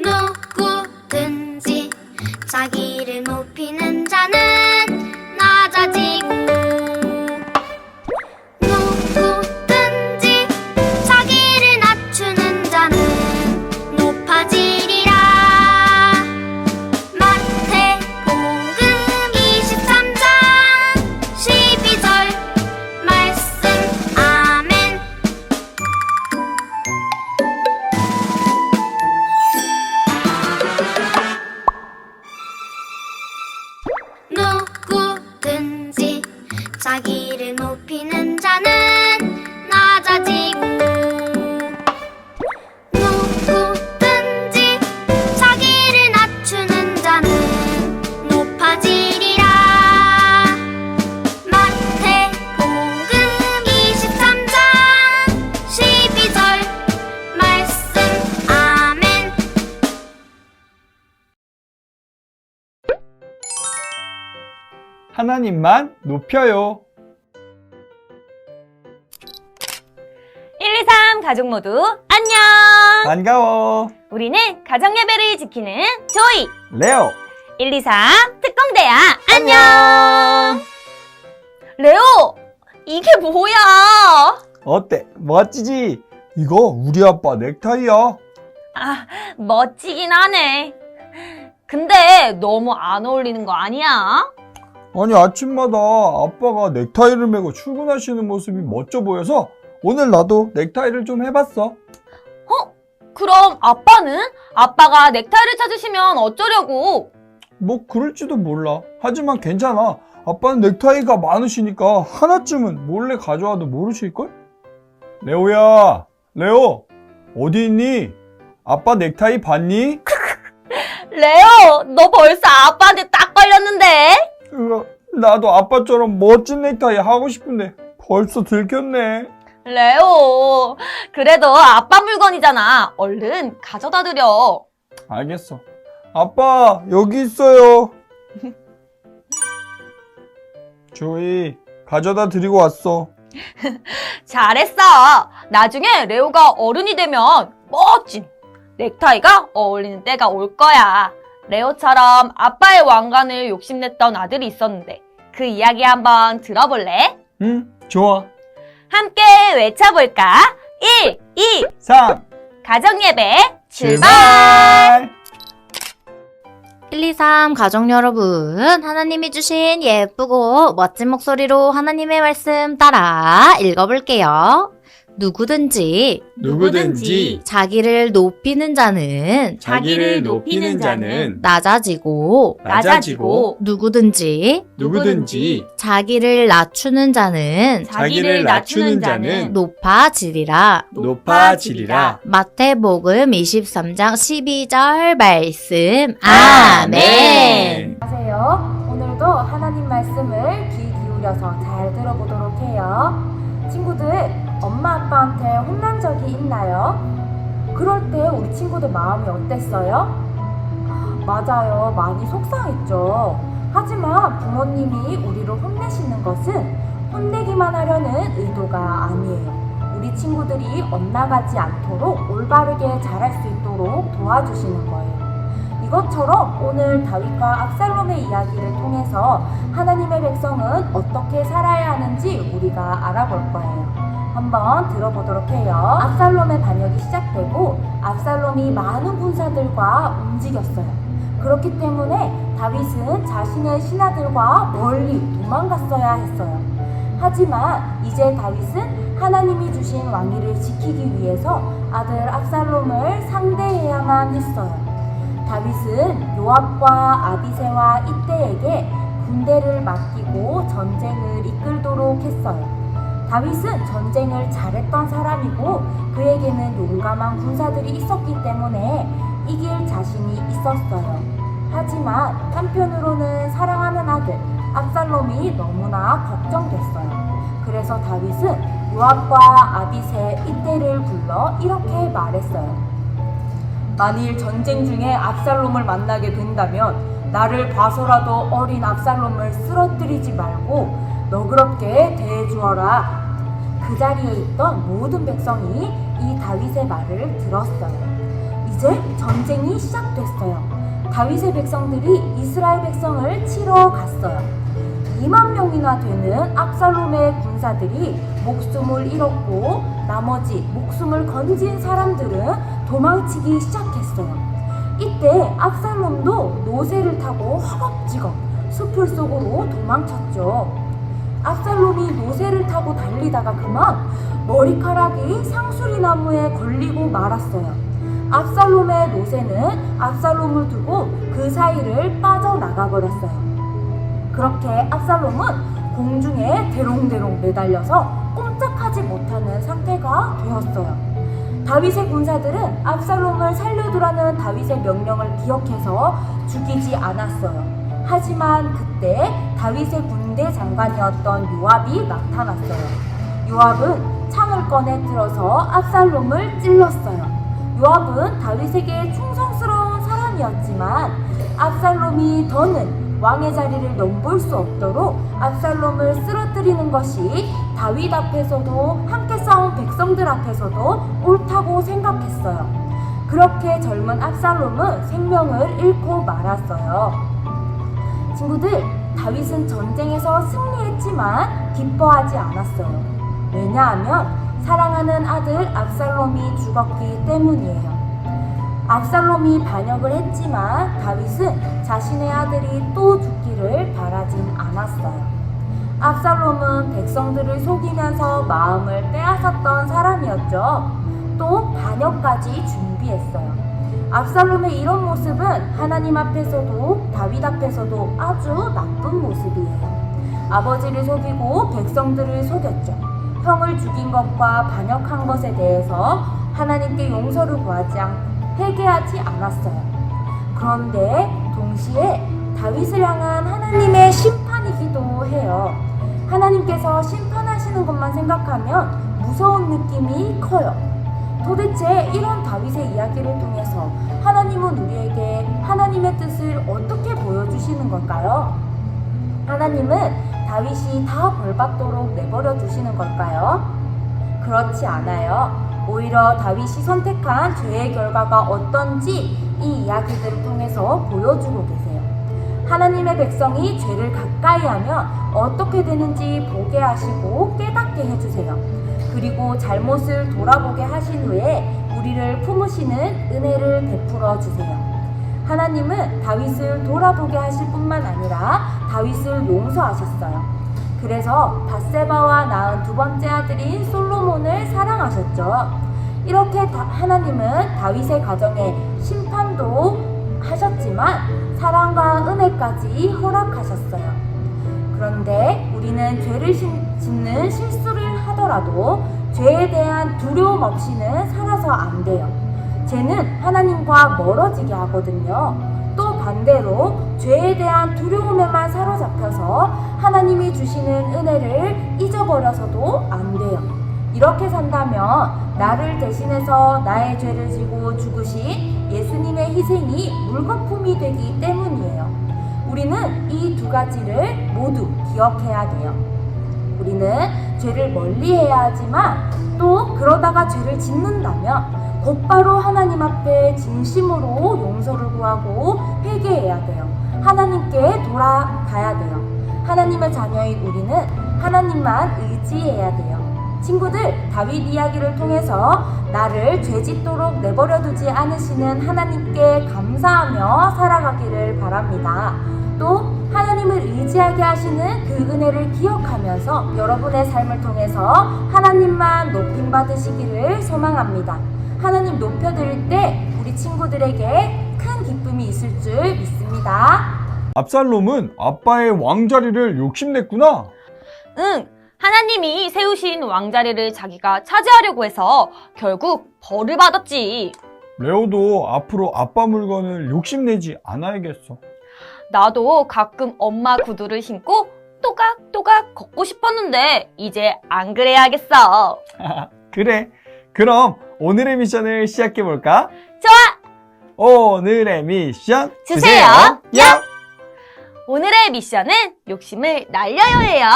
누구든지 자기를 높이는 자는 낮아지고 누구든지 자기를 낮추는 자는 높아지리라. 마태복음 23장 12절 말씀. 아멘. 누구든지 자기를 높이는 자는 낮아지고 누구든지 자기를 낮추는 자는 높아지리라. 마태복음 23장 12절 말씀. 아멘. 하나님만 높여요. 1, 2, 3 가족 모두 안녕! 반가워. 우리는 가정예배를 지키는 조이! 레오. 1, 2, 3 특공대야! 안녕! 레오! 이게 뭐야? 어때? 멋지지? 이거 우리 아빠 넥타이야. 아, 멋지긴 하네. 근데 너무 안 어울리는 거 아니야? 아니, 아침마다 아빠가 넥타이를 메고 출근하시는 모습이 멋져 보여서 오늘 나도 넥타이를 좀 해봤어. 그럼 아빠는? 아빠가 넥타이를 찾으시면 어쩌려고? 뭐 그럴지도 몰라. 하지만 괜찮아. 아빠는 넥타이가 많으시니까 하나쯤은 몰래 가져와도 모르실걸? 레오야, 레오, 어디 있니? 아빠 넥타이 봤니? 레오, 너 벌써 아빠한테 딱 걸렸는데? 나도 아빠처럼 멋진 넥타이 하고 싶은데 벌써 들켰네. 레오, 그래도 아빠 물건이잖아. 얼른 가져다 드려. 알겠어. 아빠, 여기 있어요. 조이, 가져다 드리고 왔어. 잘했어. 나중에 레오가 어른이 되면 멋진 넥타이가 어울리는 때가 올 거야. 레오처럼 아빠의 왕관을 욕심냈던 아들이 있었는데 그 이야기 한번 들어볼래? 응, 좋아. 함께 외쳐볼까? 1, 2, 3, 가정예배 출발! 1, 2, 3 가족 여러분, 하나님이 주신 예쁘고 멋진 목소리로 하나님의 말씀 따라 읽어볼게요. 누구든지 자기를 높이는 자는 낮아지고 누구든지 자기를 낮추는 자는 높아지리라. 마태복음 23장 12절 말씀. 아멘. 안녕하세요. 오늘도 하나님 말씀을 귀 기울여서 잘 들어보도록 해요. 친구들, 엄마 아빠한테 혼난 적이 있나요? 그럴 때 우리 친구들 마음이 어땠어요? 맞아요. 많이 속상했죠. 하지만 부모님이 우리를 혼내시는 것은 혼내기만 하려는 의도가 아니에요. 우리 친구들이 엇나가지 않도록 올바르게 자랄 수 있도록 도와주시는 거예요. 이것처럼 오늘 다윗과 압살롬의 이야기를 통해서 하나님의 백성은 어떻게 살아야 하는지 우리가 알아볼 거예요. 한번 들어보도록 해요. 압살롬의 반역이 시작되고 압살롬이 많은 군사들과 움직였어요. 그렇기 때문에 다윗은 자신의 신하들과 멀리 도망갔어야 했어요. 하지만 이제 다윗은 하나님이 주신 왕위를 지키기 위해서 아들 압살롬을 상대해야만 했어요. 다윗은 요압과 아비새와 이때에게 군대를 맡기고 전쟁을 이끌도록 했어요. 다윗은 전쟁을 잘했던 사람이고 그에게는 용감한 군사들이 있었기 때문에 이길 자신이 있었어요. 하지만 한편으로는 사랑하는 아들 압살롬이 너무나 걱정됐어요. 그래서 다윗은 요압과 아비새 이때를 불러 이렇게 말했어요. 만일 전쟁 중에 압살롬을 만나게 된다면 나를 봐서라도 어린 압살롬을 쓰러뜨리지 말고 너그럽게 대해주어라. 그 자리에 있던 모든 백성이 이 다윗의 말을 들었어요. 이제 전쟁이 시작됐어요. 다윗의 백성들이 이스라엘 백성을 치러 갔어요. 2만 명이나 되는 압살롬의 군사들이 목숨을 잃었고 나머지 목숨을 건진 사람들은 도망치기 시작했어요. 이때 압살롬도 노새를 타고 허겁지겁 숲을 속으로 도망쳤죠. 압살롬이 노새를 타고 달리다가 그만 머리카락이 상수리 나무에 걸리고 말았어요. 압살롬의 노새는 압살롬을 두고 그 사이를 빠져나가 버렸어요. 그렇게 압살롬은 공중에 대롱대롱 매달려서 꼼짝하지 못하는 상태가 되었어요. 다윗의 군사들은 압살롬을 살려두라는 다윗의 명령을 기억해서 죽이지 않았어요. 하지만 그때 다윗의 군대 장관이었던 요압이 나타났어요. 요압은 창을 꺼내 들어서 압살롬을 찔렀어요. 요압은 다윗에게 충성스러운 사람이었지만 압살롬이 더는 왕의 자리를 넘볼 수 없도록 압살롬을 쓰러뜨리는 것이 다윗 앞에서도 함께 싸운 백성들 앞에서도 옳다고 생각했어요. 그렇게 젊은 압살롬은 생명을 잃고 말았어요. 친구들, 다윗은 전쟁에서 승리했지만 기뻐하지 않았어요. 왜냐하면 사랑하는 아들 압살롬이 죽었기 때문이에요. 압살롬이 반역을 했지만 다윗은 자신의 아들이 또 죽기를 바라진 않았어요. 압살롬은 백성들을 속이면서 마음을 빼앗았던 사람이었죠. 또 반역까지 준비했어요. 압살롬의 이런 모습은 하나님 앞에서도 다윗 앞에서도 아주 나쁜 모습이에요. 아버지를 속이고 백성들을 속였죠. 형을 죽인 것과 반역한 것에 대해서 하나님께 용서를 구하지 않고 회개하지 않았어요. 그런데 동시에 다윗을 향한 하나님의 심판이기도 해요. 하나님께서 심판하시는 것만 생각하면 무서운 느낌이 커요. 도대체 이런 다윗의 이야기를 통해서 하나님은 우리에게 하나님의 뜻을 어떻게 보여주시는 걸까요? 하나님은 다윗이 다 벌받도록 내버려 두시는 걸까요? 그렇지 않아요. 오히려 다윗이 선택한 죄의 결과가 어떤지 이 이야기들을 통해서 보여주고 계세요. 하나님의 백성이 죄를 가까이 하면 어떻게 되는지 보게 하시고 깨닫게 해주세요. 그리고 잘못을 돌아보게 하신 후에 우리를 품으시는 은혜를 베풀어 주세요. 하나님은 다윗을 돌아보게 하실 뿐만 아니라 다윗을 용서하셨어요. 그래서 밧세바와 낳은 두 번째 아들인 솔로몬을 사랑하셨죠. 이렇게 하나님은 다윗의 가정에 심판도 하셨지만 사랑과 은혜까지 허락하셨어요. 그런데 우리는 죄를 짓는 실수를 하더라도 죄에 대한 두려움 없이는 살아서 안 돼요. 죄는 하나님과 멀어지게 하거든요. 또 반대로 죄에 대한 두려움에만 사로잡혀서 하나님이 주시는 은혜를 잊어버려서도 안 돼요. 이렇게 산다면 나를 대신해서 나의 죄를 지고 죽으신 예수님의 희생이 물거품이 되기 때문이에요. 우리는 이 두 가지를 모두 기억해야 돼요. 우리는 죄를 멀리해야 하지만 또 그러다가 죄를 짓는다면 곧바로 하나님 앞에 진심으로 용서를 구하고 회개해야 돼요. 하나님께 돌아가야 돼요. 하나님의 자녀인 우리는 하나님만 의지해야 돼요. 친구들, 다윗 이야기를 통해서 나를 죄짓도록 내버려두지 않으시는 하나님께 감사하며 살아가기를 바랍니다. 또 하나님을 의지하게 하시는 그 은혜를 기억하면서 여러분의 삶을 통해서 하나님만 높임받으시기를 소망합니다. 하나님 높여드릴 때 우리 친구들에게 큰 기쁨이 있을 줄 믿습니다. 압살롬은 아빠의 왕자리를 욕심냈구나. 응, 하나님이 세우신 왕자리를 자기가 차지하려고 해서 결국 벌을 받았지. 레오도 앞으로 아빠 물건을 욕심내지 않아야겠어. 나도 가끔 엄마 구두를 신고 또각또각 걷고 싶었는데 이제 안 그래야겠어. 그래. 그럼 오늘의 미션을 시작해볼까? 좋아! 오늘의 미션 주세요. 야! 오늘의 미션은 욕심을 날려요예요.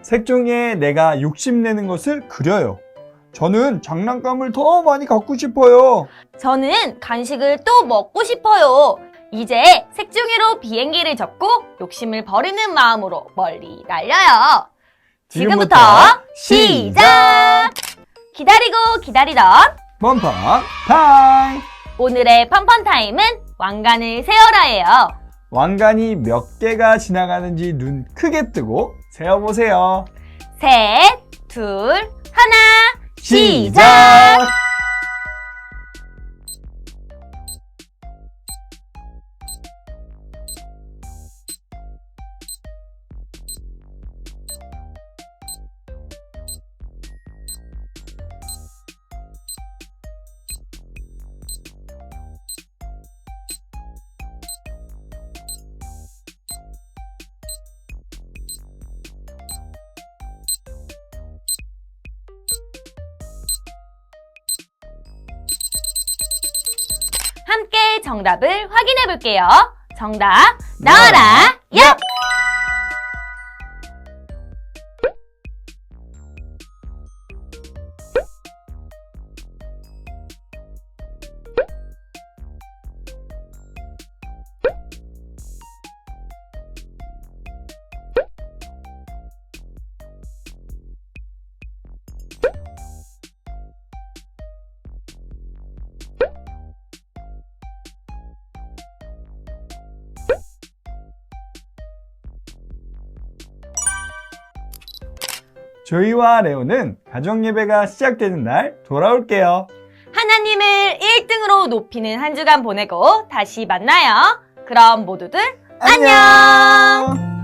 색종이에 내가 욕심내는 것을 그려요. 저는 장난감을 더 많이 갖고 싶어요. 저는 간식을 또 먹고 싶어요. 이제 색종이로 비행기를 접고 욕심을 버리는 마음으로 멀리 날려요. 지금부터 시작! 기다리고 기다리던 펀펀 타임! 오늘의 펀펀 타임은 왕관을 세어라예요. 왕관이 몇 개가 지나가는지 눈 크게 뜨고 세어보세요. 셋, 둘, 하나, 시작! 함께 정답을 확인해 볼게요. 정답 나와라 얍! 조이와 레오는 가정예배가 시작되는 날 돌아올게요. 하나님을 1등으로 높이는 한 주간 보내고 다시 만나요. 그럼 모두들 안녕!